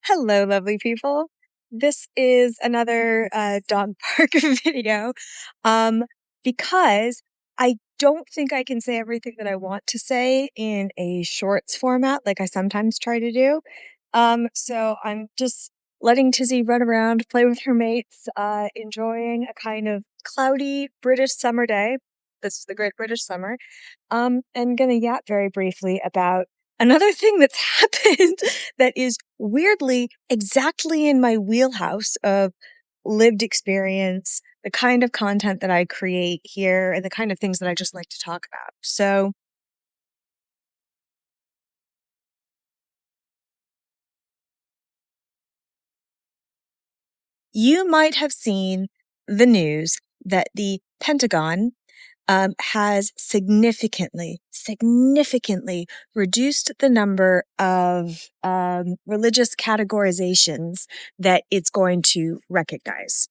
Hello, lovely people. This is another dog park video because I don't think I can say everything that I want to say in a shorts format like I sometimes try to do. So I'm just letting Tizzy run around, play with her mates, enjoying a kind of cloudy British summer day. This is the Great British Summer. And gonna yap very briefly about another thing that's happened that is weirdly exactly in my wheelhouse of lived experience, the kind of content that I create here, and the kind of things that I just like to talk about. So, you might have seen the news that the Pentagon has significantly reduced the number of religious categorizations that it's going to recognize.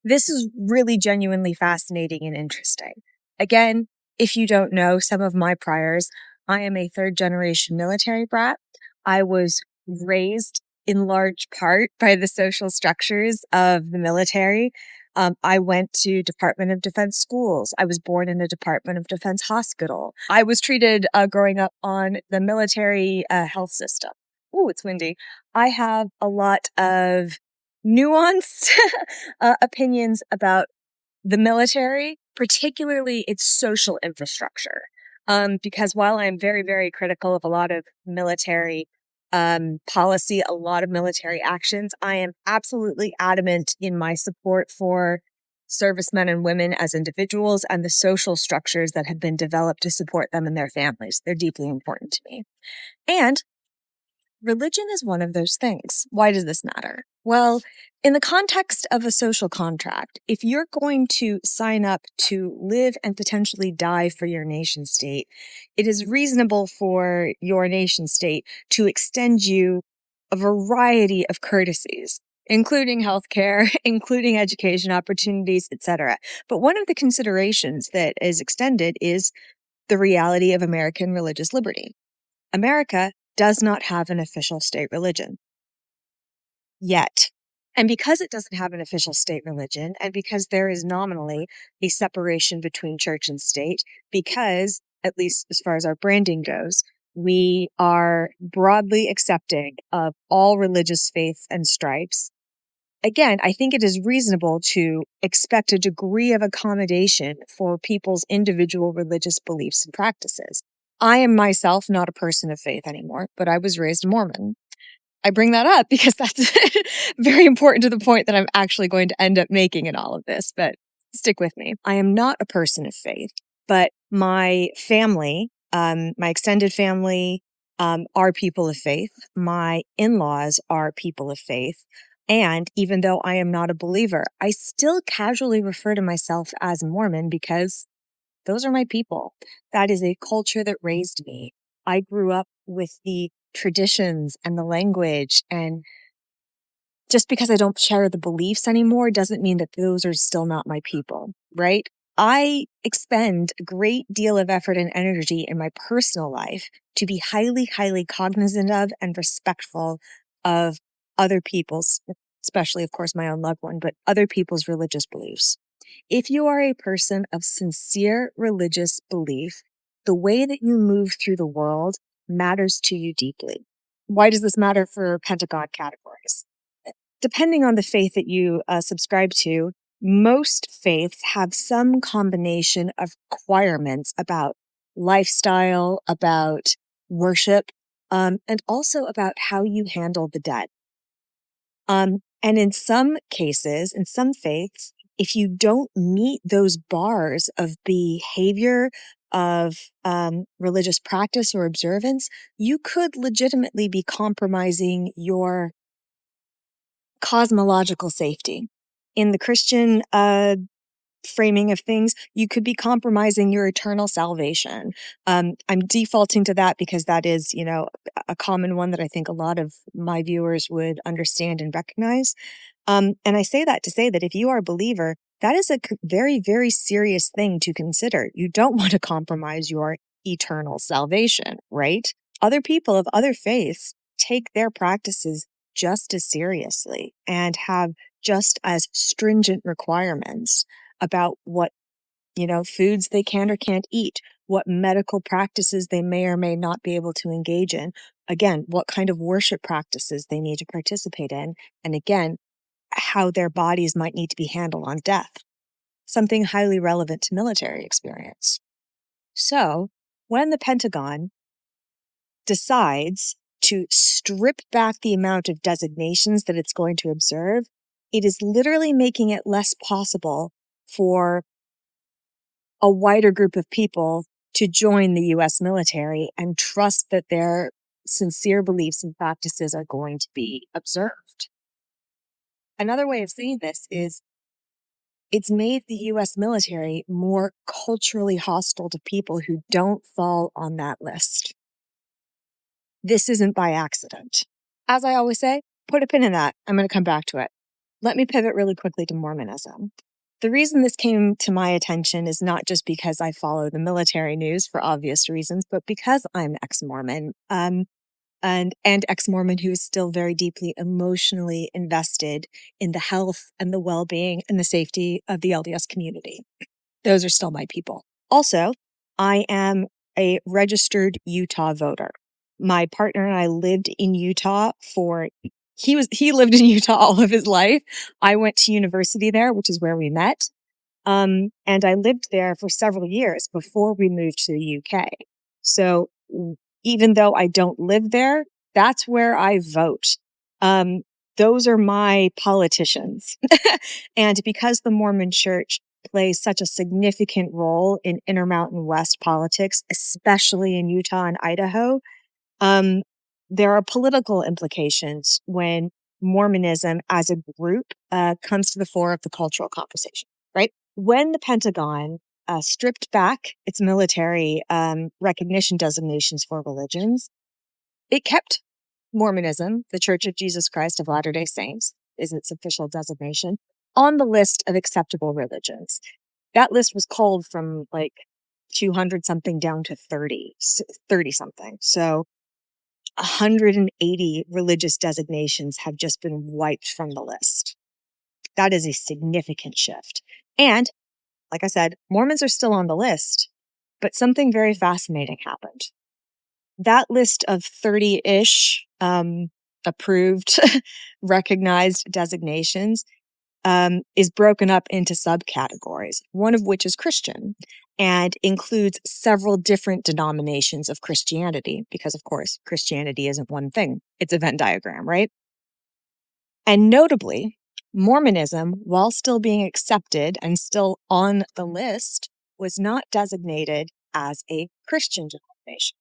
This is really genuinely fascinating and interesting. Again, if you don't know some of my priors, I am a third generation military brat. I was raised in large part by the social structures of the military. I went to Department of Defense schools. I was born in a Department of Defense hospital. I was treated growing up on the military health system. Ooh, it's windy. I have a lot of nuanced opinions about the military, particularly its social infrastructure. Because while I'm very, very critical of a lot of military policy, a lot of military actions, I am absolutely adamant in my support for servicemen and women as individuals and the social structures that have been developed to support them and their families. They're deeply important to me. And religion is one of those things. Why does this matter? Well, in the context of a social contract, if you're going to sign up to live and potentially die for your nation state, it is reasonable for your nation state to extend you a variety of courtesies, including healthcare, including education opportunities, etc. But one of the considerations that is extended is the reality of American religious liberty. America does not have an official state religion yet. And because it doesn't have an official state religion, and because there is nominally a separation between church and state, because, at least as far as our branding goes, we are broadly accepting of all religious faiths and stripes. Again, I think it is reasonable to expect a degree of accommodation for people's individual religious beliefs and practices. I am myself not a person of faith anymore, but I was raised Mormon. I bring that up because that's very important to the point that I'm actually going to end up making in all of this, but stick with me. I am not a person of faith, but my family, my extended family, are people of faith. My in-laws are people of faith. And even though I am not a believer, I still casually refer to myself as Mormon because those are my people. That is a culture that raised me. I grew up with the traditions and the language, and just because I don't share the beliefs anymore doesn't mean that those are still not my people, right? I expend a great deal of effort and energy in my personal life to be highly, highly cognizant of and respectful of other people's, especially, of course, my own loved one, but other people's religious beliefs. If you are a person of sincere religious belief, the way that you move through the world matters to you deeply. Why does this matter for Pentagon categories? Depending on the faith that you subscribe to, most faiths have some combination of requirements about lifestyle, about worship, and also about how you handle the dead. And in some cases, in some faiths, if you don't meet those bars of behavior, of religious practice or observance, you could legitimately be compromising your cosmological safety. In the Christian framing of things, you could be compromising your eternal salvation. I'm defaulting to that because that is, a common one that I think a lot of my viewers would understand and recognize. And I say that to say that if you are a believer, that is a very, very serious thing to consider. You don't want to compromise your eternal salvation, right? Other people of other faiths take their practices just as seriously and have just as stringent requirements about what, foods they can or can't eat, what medical practices they may or may not be able to engage in. Again, what kind of worship practices they need to participate in. And again, how their bodies might need to be handled on death. Something highly relevant to military experience. So, when the Pentagon decides to strip back the amount of designations that it's going to observe, it is literally making it less possible for a wider group of people to join the US military and trust that their sincere beliefs and practices are going to be observed. Another way of saying this is it's made the US military more culturally hostile to people who don't fall on that list. This isn't by accident. As I always say, put a pin in that. I'm going to come back to it. Let me pivot really quickly to Mormonism. The reason this came to my attention is not just because I follow the military news for obvious reasons, but because I'm ex-Mormon, and ex-Mormon who is still very deeply emotionally invested in the health and the well-being and the safety of the LDS community. Those are still my people. Also, I am a registered Utah voter. My partner and I lived in Utah he lived in Utah all of his life. I went to university there, which is where we met. And I lived there for several years before we moved to the UK. So even though I don't live there, that's where I vote. Those are my politicians. And because the Mormon Church plays such a significant role in Intermountain West politics, especially in Utah and Idaho, there are political implications when Mormonism as a group comes to the fore of the cultural conversation, right? When the Pentagon stripped back its military recognition designations for religions, it kept Mormonism, the Church of Jesus Christ of Latter-day Saints, is its official designation, on the list of acceptable religions. That list was culled from like 200 something down to 30 something. So 180 religious designations have just been wiped from the list. That is a significant shift. And like I said, Mormons are still on the list, but something very fascinating happened. That list of 30-ish approved, recognized designations is broken up into subcategories, one of which is Christian and includes several different denominations of Christianity, because of course, Christianity isn't one thing. It's a Venn diagram, right? And notably, Mormonism, while still being accepted and still on the list, was not designated as a Christian denomination.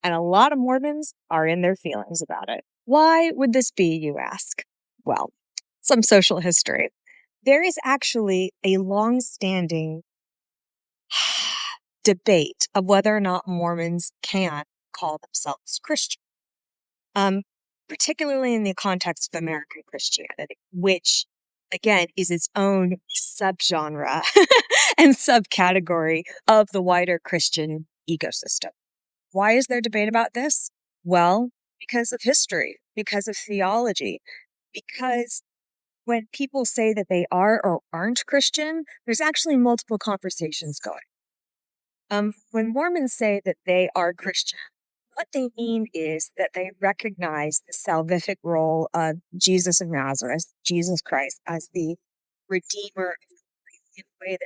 And a lot of Mormons are in their feelings about it. Why would this be, you ask? Well, some social history. There is actually a long-standing debate of whether or not Mormons can call themselves Christian, particularly in the context of American Christianity, which, again, is its own subgenre and subcategory of the wider Christian ecosystem. Why is there debate about this? Well, because of history, because of theology, because when people say that they are or aren't Christian, there's actually multiple conversations going. When Mormons say that they are Christian, what they mean is that they recognize the salvific role of Jesus of Nazareth, Jesus Christ, as the Redeemer in a way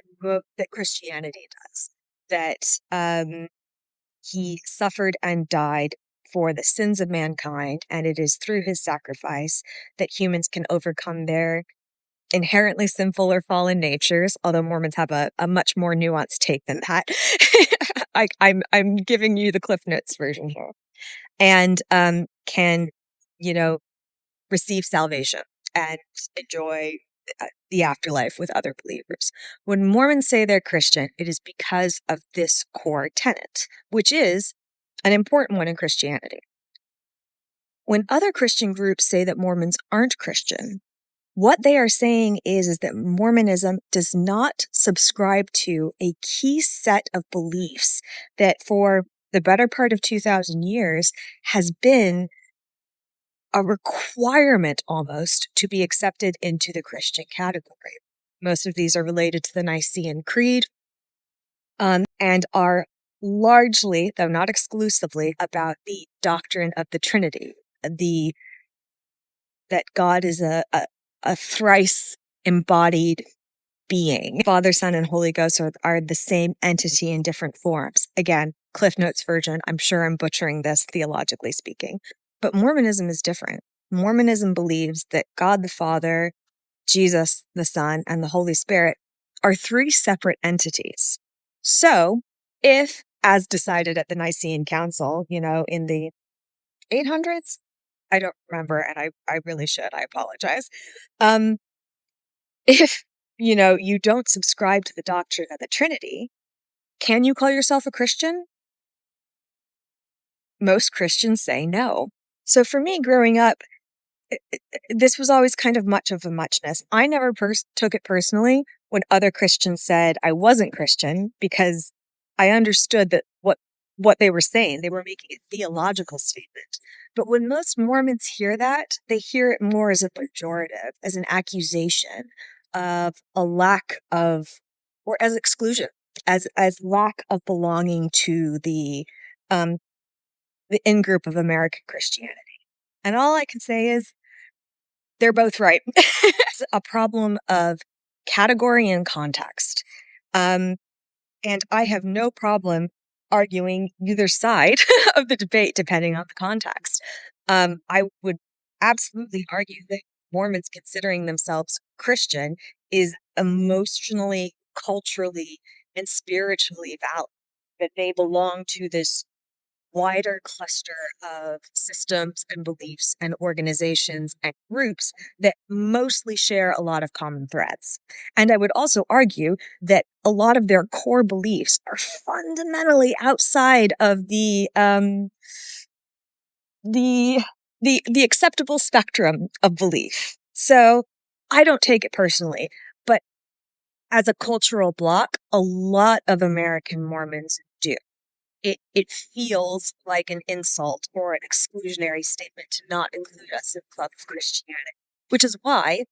that Christianity does. That he suffered and died for the sins of mankind, and it is through his sacrifice that humans can overcome their inherently sinful or fallen natures, although Mormons have a much more nuanced take than that. I'm giving you the Cliff Notes version here. And can, receive salvation and enjoy the afterlife with other believers. When Mormons say they're Christian, it is because of this core tenet, which is an important one in Christianity. When other Christian groups say that Mormons aren't Christian, what they are saying is that Mormonism does not subscribe to a key set of beliefs that for the better part of 2,000 years has been a requirement almost to be accepted into the Christian category. Most of these are related to the Nicene Creed, and are largely, though not exclusively, about the doctrine of the Trinity, that God is a thrice embodied being. Father, Son, and Holy Ghost are the same entity in different forms. Again, Cliff Notes version. I'm sure I'm butchering this theologically speaking, but Mormonism is different. Mormonism believes that God the Father, Jesus the Son, and the Holy Spirit are three separate entities. So, if, as decided at the Nicene Council, in the 800s, I don't remember, and I really should, I apologize. If, you don't subscribe to the doctrine of the Trinity, can you call yourself a Christian? Most Christians say no. So for me, growing up, this was always kind of much of a muchness. I never took it personally when other Christians said I wasn't Christian, because I understood that what they were saying, they were making a theological statement. But when most Mormons hear that, they hear it more as a pejorative, as an accusation of a lack of, or as exclusion, as lack of belonging to the in-group of American Christianity. And all I can say is they're both right. It's a problem of category and context. And I have no problem arguing either side of the debate, depending on the context. I would absolutely argue that Mormons considering themselves Christian is emotionally, culturally, and spiritually valid, that they belong to this wider cluster of systems and beliefs and organizations and groups that mostly share a lot of common threads. And I would also argue that a lot of their core beliefs are fundamentally outside of the acceptable spectrum of belief. So I don't take it personally, but as a cultural block, a lot of American Mormons do. It feels like an insult or an exclusionary statement to not include us in the club of Christianity, which is why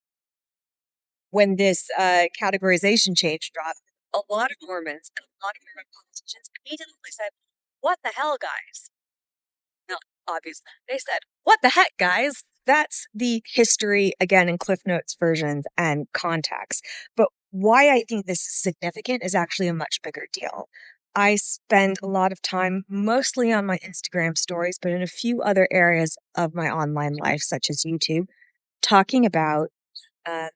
when this categorization change dropped, a lot of Mormons and a lot of Mormon politicians immediately said, "What the hell, guys?" Not obvious. They said, "What the heck, guys?" That's the history, again, in Cliff Notes versions and context. But why I think this is significant is actually a much bigger deal. I spend a lot of time, mostly on my Instagram stories, but in a few other areas of my online life, such as YouTube, talking about uh,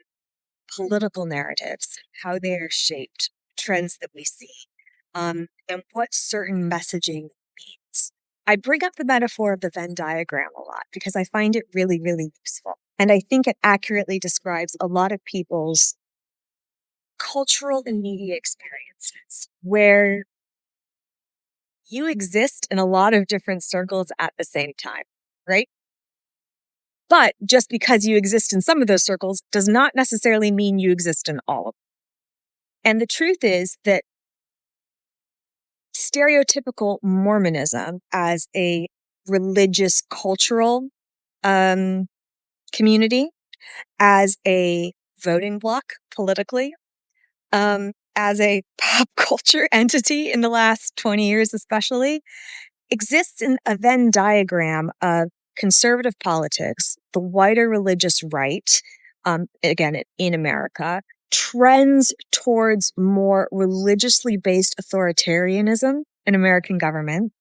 political narratives, how they are shaped, trends that we see, and what certain messaging means. I bring up the metaphor of the Venn diagram a lot because I find it really, really useful. And I think it accurately describes a lot of people's cultural and media experiences where you exist in a lot of different circles at the same time, right? But just because you exist in some of those circles does not necessarily mean you exist in all of them. And the truth is that stereotypical Mormonism as a religious cultural community, as a voting bloc politically, as a pop culture entity in the last 20 years especially, exists in a Venn diagram of conservative politics, the wider religious right, again, in America, trends towards more religiously based authoritarianism in American government,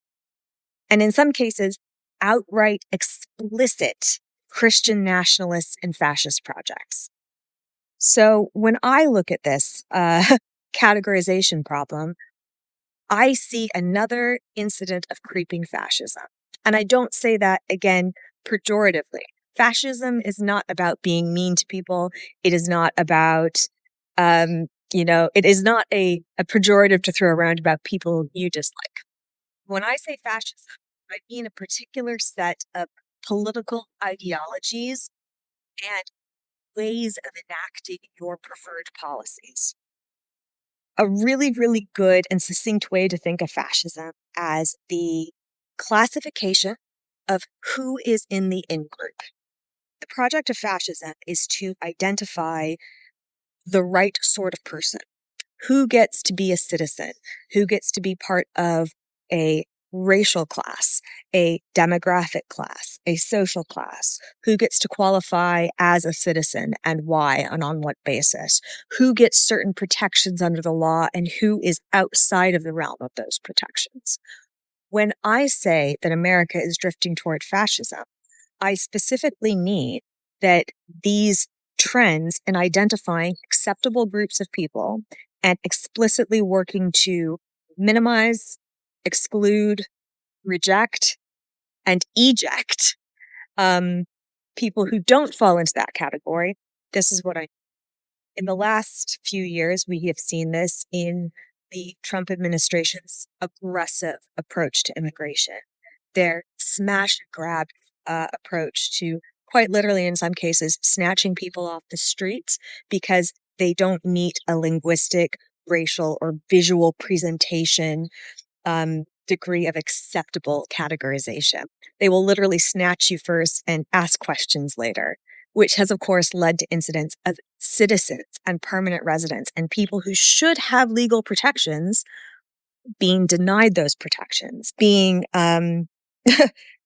and in some cases, outright explicit Christian nationalist and fascist projects. So when I look at this categorization problem, I see another incident of creeping fascism. And I don't say that, again, pejoratively. Fascism is not about being mean to people. It is not about, it is not a pejorative to throw around about people you dislike. When I say fascism, I mean a particular set of political ideologies and ways of enacting your preferred policies. A really, really good and succinct way to think of fascism as the classification of who is in the in-group. The project of fascism is to identify the right sort of person. Who gets to be a citizen? Who gets to be part of a racial class, a demographic class, a social class? Who gets to qualify as a citizen and why and on what basis? Who gets certain protections under the law and who is outside of the realm of those protections? When I say that America is drifting toward fascism, I specifically mean that these trends in identifying acceptable groups of people and explicitly working to minimize, exclude, reject, and eject people who don't fall into that category. This is what I. In the last few years, we have seen this in the Trump administration's aggressive approach to immigration, their smash and grab approach to, quite literally in some cases, snatching people off the streets because they don't meet a linguistic, racial, or visual presentation degree of acceptable categorization. They will literally snatch you first and ask questions later, which has, of course, led to incidents of citizens and permanent residents and people who should have legal protections being denied those protections, being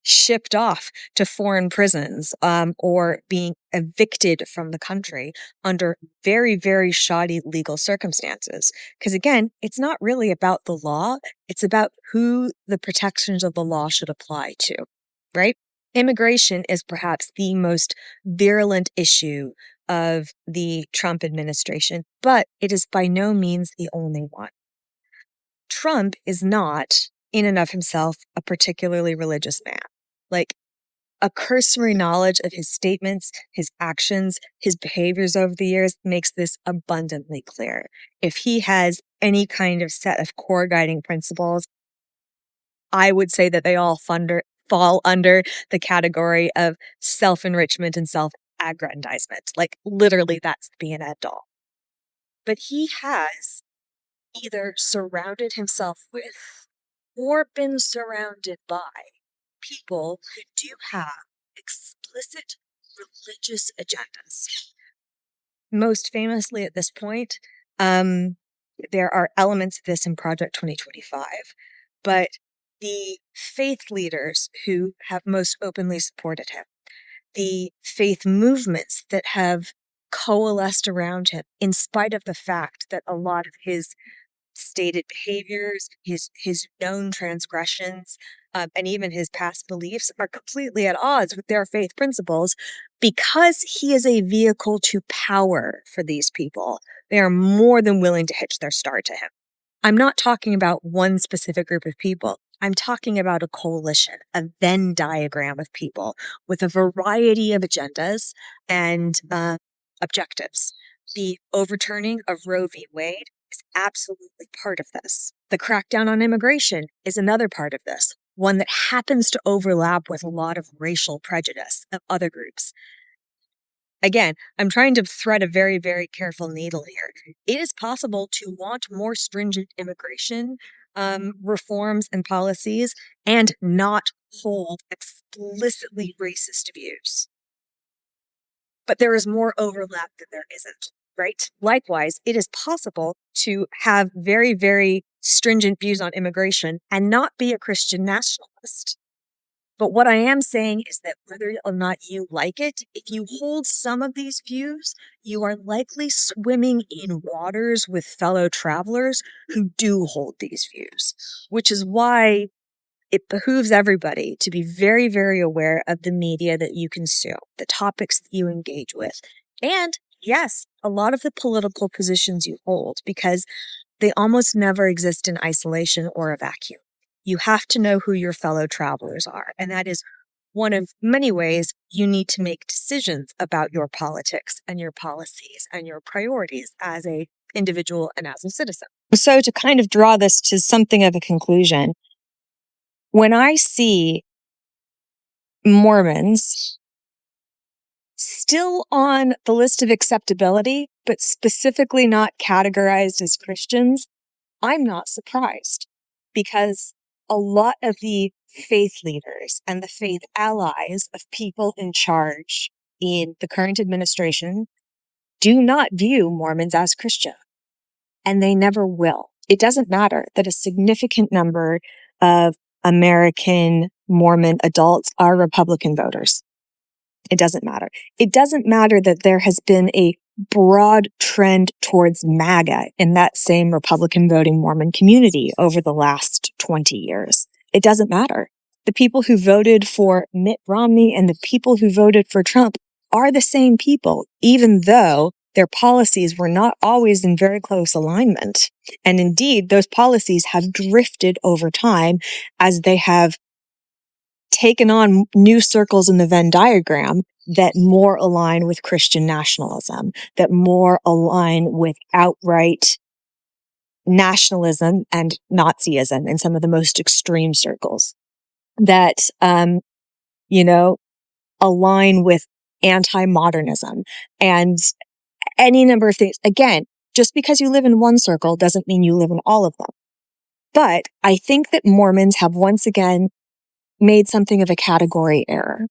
shipped off to foreign prisons or being evicted from the country under very, very shoddy legal circumstances. Because again, it's not really about the law, it's about who the protections of the law should apply to, right? Immigration is perhaps the most virulent issue of the Trump administration, but it is by no means the only one. Trump is not, in and of himself, a particularly religious man. Like, a cursory knowledge of his statements, his actions, his behaviors over the years makes this abundantly clear. If he has any kind of set of core guiding principles, I would say that they all fall under the category of self-enrichment and self-aggrandizement. Like, literally, that's the be and end all. But he has either surrounded himself with or been surrounded by people who do have explicit religious agendas. Most famously at this point, there are elements of this in Project 2025, but the faith leaders who have most openly supported him, the faith movements that have coalesced around him, in spite of the fact that a lot of his stated behaviors, his known transgressions, and even his past beliefs are completely at odds with their faith principles, because he is a vehicle to power for these people. They are more than willing to hitch their star to him. I'm not talking about one specific group of people. I'm talking about a coalition, a Venn diagram of people with a variety of agendas and objectives. The overturning of Roe v. Wade is absolutely part of this. The crackdown on immigration is another part of this, one that happens to overlap with a lot of racial prejudice of other groups. Again, I'm trying to thread a very, very careful needle here. It is possible to want more stringent immigration reforms and policies and not hold explicitly racist views. But there is more overlap than there isn't, right? Likewise, it is possible to have very, very stringent views on immigration and not be a Christian nationalist. But what I am saying is that whether or not you like it, if you hold some of these views, you are likely swimming in waters with fellow travelers who do hold these views, which is why it behooves everybody to be very, very aware of the media that you consume, the topics that you engage with, and yes, a lot of the political positions you hold, because they almost never exist in isolation or a vacuum. You have to know who your fellow travelers are, and that is one of many ways you need to make decisions about your politics and your policies and your priorities as an individual and as a citizen. So to kind of draw this to something of a conclusion, when I see Mormons still on the list of acceptability, but specifically not categorized as Christians, I'm not surprised, because a lot of the faith leaders and the faith allies of people in charge in the current administration do not view Mormons as Christian, and they never will. It doesn't matter that a significant number of American Mormon adults are Republican voters. It doesn't matter. It doesn't matter that there has been a broad trend towards MAGA in that same Republican voting Mormon community over the last 20 years. It doesn't matter. The people who voted for Mitt Romney and the people who voted for Trump are the same people, even though their policies were not always in very close alignment. And indeed, those policies have drifted over time as they have taken on new circles in the Venn diagram that more align with Christian nationalism, that more align with outright nationalism and Nazism in some of the most extreme circles, that, align with anti-modernism and any number of things. Again, just because you live in one circle doesn't mean you live in all of them. But I think that Mormons have once again made something of a category error.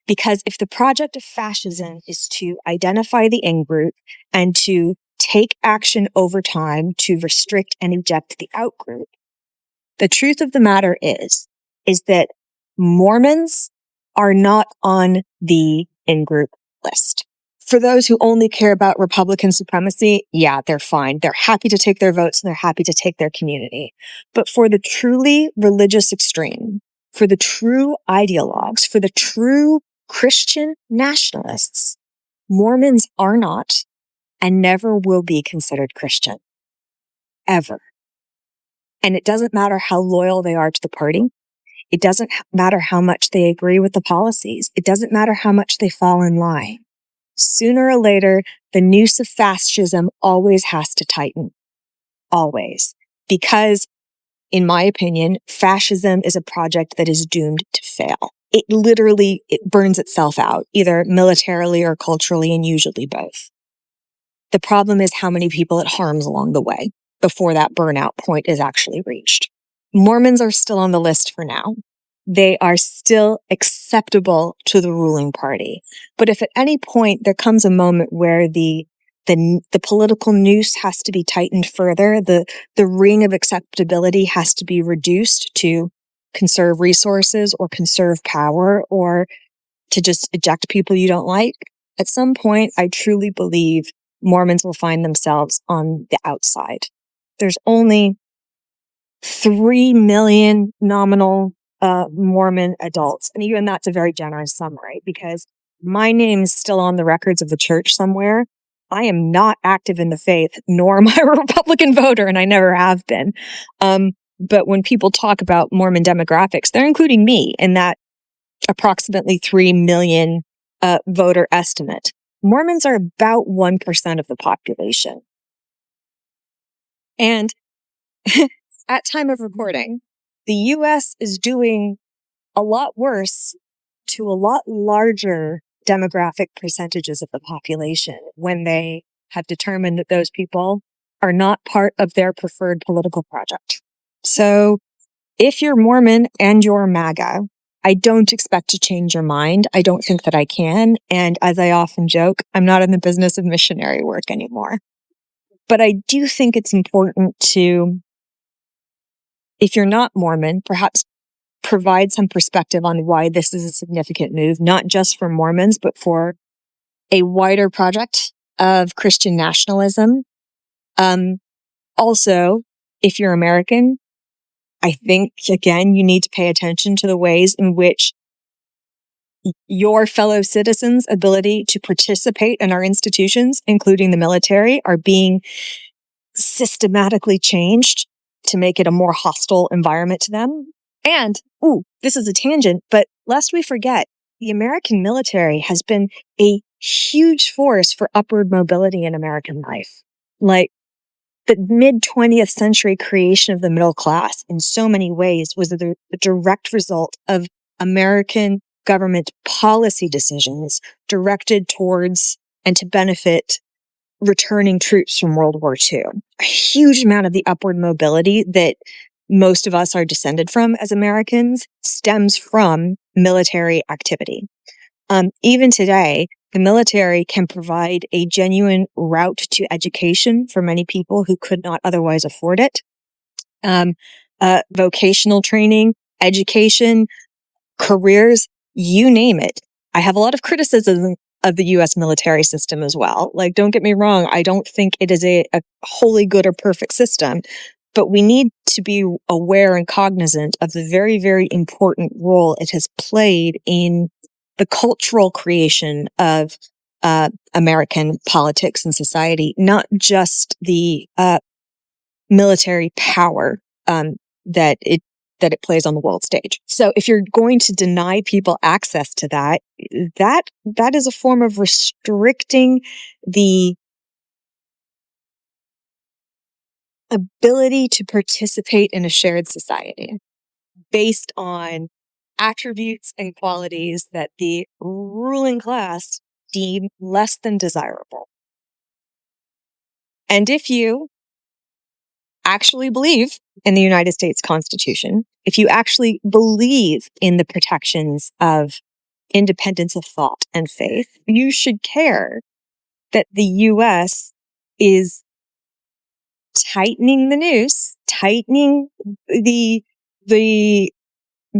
Because if the project of fascism is to identify the in-group and to take action over time to restrict and eject the out-group, the truth of the matter is that Mormons are not on the in-group list. For those who only care about Republican supremacy, yeah, they're fine. They're happy to take their votes and they're happy to take their community. But for the truly religious extreme, for the true ideologues, for the true Christian nationalists, Mormons are not and never will be considered Christian. Ever. And it doesn't matter how loyal they are to the party. It doesn't matter how much they agree with the policies. It doesn't matter how much they fall in line. Sooner or later, the noose of fascism always has to tighten. Always. Because, in my opinion, fascism is a project that is doomed to fail. It burns itself out, either militarily or culturally, and usually both. The problem is how many people it harms along the way before that burnout point is actually reached. Mormons are still on the list for now. They are still acceptable to the ruling party. But if at any point there comes a moment where the political noose has to be tightened further, the ring of acceptability has to be reduced to conserve resources or conserve power or to just eject people you don't like, at some point, I truly believe Mormons will find themselves on the outside. There's only 3 million nominal Mormon adults. And even that's a very generous sum, right? Because my name is still on the records of the church somewhere. I am not active in the faith, nor am I a Republican voter, and I never have been. But when people talk about Mormon demographics, they're including me in that approximately 3 million voter estimate. Mormons are about 1% of the population. And at time of recording, the U.S. is doing a lot worse to a lot larger demographic percentages of the population when they have determined that those people are not part of their preferred political project. So if you're Mormon and you're MAGA, I don't expect to change your mind. I don't think that I can. And as I often joke, I'm not in the business of missionary work anymore. But I do think it's important to, if you're not Mormon, perhaps provide some perspective on why this is a significant move, not just for Mormons, but for a wider project of Christian nationalism. Also, if you're American, I think, again, you need to pay attention to the ways in which your fellow citizens' ability to participate in our institutions, including the military, are being systematically changed to make it a more hostile environment to them. And, this is a tangent, but lest we forget, the American military has been a huge force for upward mobility in American life. Like, the mid-20th century creation of the middle class in so many ways was the direct result of American government policy decisions directed towards and to benefit returning troops from World War II. A huge amount of the upward mobility that most of us are descended from as Americans stems from military activity. Even today, The military can provide a genuine route to education for many people who could not otherwise afford it. Vocational training, education, careers, you name it. I have a lot of criticism of the US military system as well. Like, don't get me wrong, I don't think it is a wholly good or perfect system, but we need to be aware and cognizant of the very, very important role it has played in the cultural creation of American politics and society, not just the military power that it plays on the world stage. So if you're going to deny people access to that is a form of restricting the ability to participate in a shared society based on attributes and qualities that the ruling class deem less than desirable. And if you actually believe in the United States Constitution, if you actually believe in the protections of independence of thought and faith, you should care that the US is tightening the noose, tightening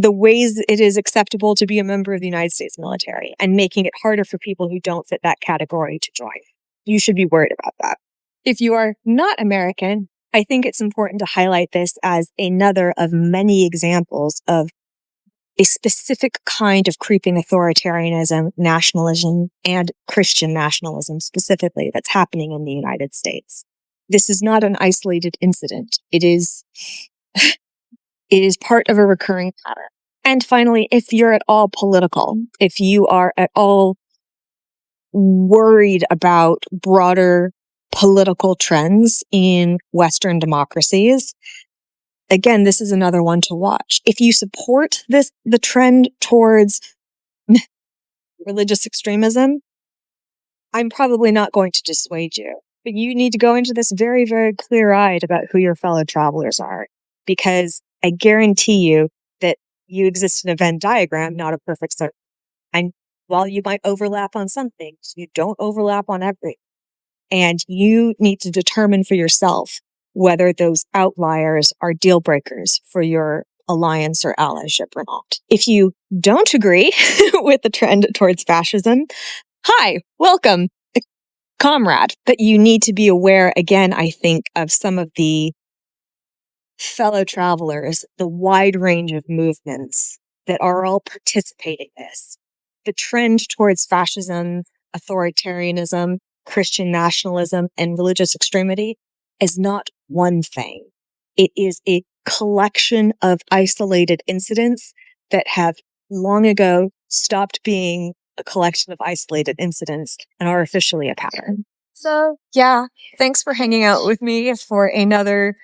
the ways it is acceptable to be a member of the United States military and making it harder for people who don't fit that category to join. You should be worried about that. If you are not American, I think it's important to highlight this as another of many examples of a specific kind of creeping authoritarianism, nationalism, and Christian nationalism specifically that's happening in the United States. This is not an isolated incident. It is part of a recurring pattern. And finally, if you're at all political, if you are at all worried about broader political trends in Western democracies, again, this is another one to watch. If you support the trend towards religious extremism, I'm probably not going to dissuade you. But you need to go into this very, very clear-eyed about who your fellow travelers are, because I guarantee you that you exist in a Venn diagram, not a perfect circle. And while you might overlap on some things, you don't overlap on everything. And you need to determine for yourself whether those outliers are deal breakers for your alliance or allyship or not. If you don't agree with the trend towards fascism, hi, welcome, comrade. But you need to be aware, again, I think, of some of the fellow travelers, the wide range of movements that are all participating in this. The trend towards fascism, authoritarianism, Christian nationalism, and religious extremity is not one thing. It is a collection of isolated incidents that have long ago stopped being a collection of isolated incidents and are officially a pattern. So, yeah, thanks for hanging out with me for another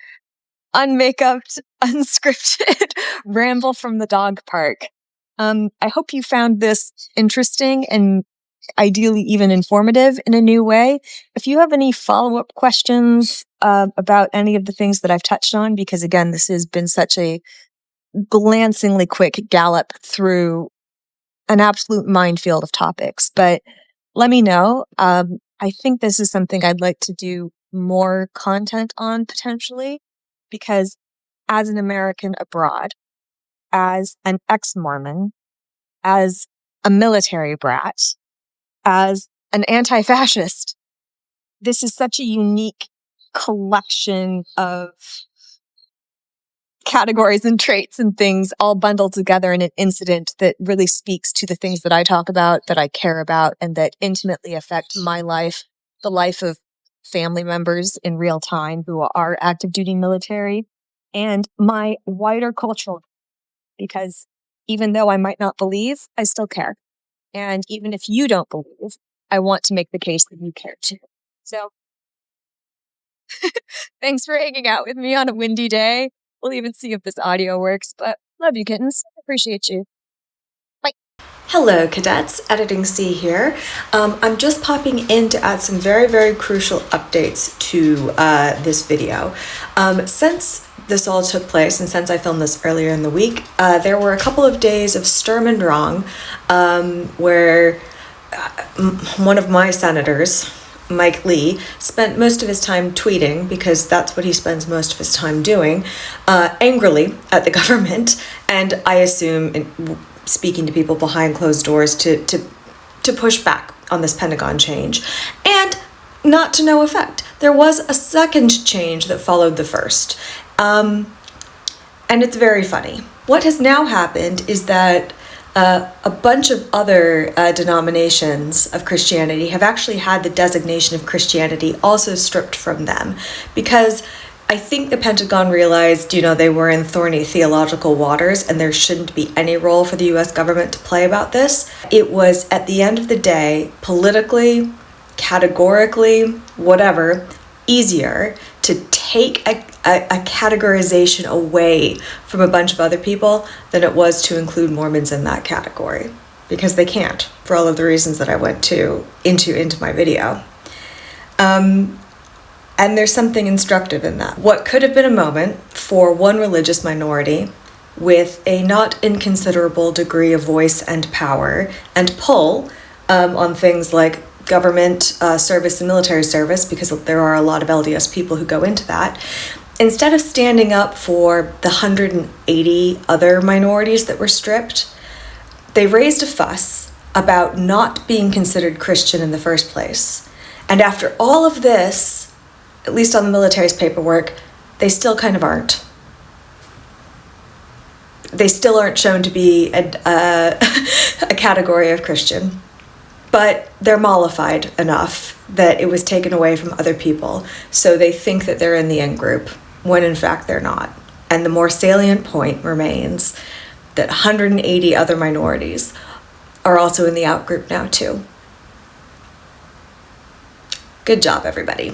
unmakeupped, unscripted ramble from the dog park. I hope you found this interesting and ideally even informative in a new way. If you have any follow-up questions about any of the things that I've touched on, because again, this has been such a glancingly quick gallop through an absolute minefield of topics, but let me know. I think this is something I'd like to do more content on potentially, because as an American abroad, as an ex-Mormon, as a military brat, as an anti-fascist, this is such a unique collection of categories and traits and things all bundled together in an incident that really speaks to the things that I talk about, that I care about, and that intimately affect my life, the life of family members in real time who are active duty military, and my wider cultural, because even though I might not believe, I still care. And even if you don't believe, I want to make the case that you care too. So thanks for hanging out with me on a windy day. We'll even see if this audio works, but love you, kittens. Appreciate you. Bye. Hello, cadets. Editing C here. I'm just popping in to add some very, very crucial updates to this video. Since this all took place and since I filmed this earlier in the week, there were a couple of days of sturm and drang where one of my senators, Mike Lee, spent most of his time tweeting, because that's what he spends most of his time doing, angrily at the government, and I assume speaking to people behind closed doors to push back on this Pentagon change, and not to no effect. There was a second change that followed the first, and it's very funny. What has now happened is that a bunch of other denominations of Christianity have actually had the designation of Christianity also stripped from them, because I think the Pentagon realized, they were in thorny theological waters and there shouldn't be any role for the US government to play about this. It was, at the end of the day, politically, categorically, whatever, easier to take a categorization away from a bunch of other people than it was to include Mormons in that category, because they can't, for all of the reasons that I went into my video. And there's something instructive in that. What could have been a moment for one religious minority with a not inconsiderable degree of voice and power and pull on things like government service and military service, because there are a lot of LDS people who go into that, instead of standing up for the 180 other minorities that were stripped, they raised a fuss about not being considered Christian in the first place. And after all of this, at least on the military's paperwork, they still kind of aren't. They still aren't shown to be a category of Christian. But they're mollified enough that it was taken away from other people, so they think that they're in the in-group, when in fact they're not. And the more salient point remains that 180 other minorities are also in the out-group now too. Good job, everybody.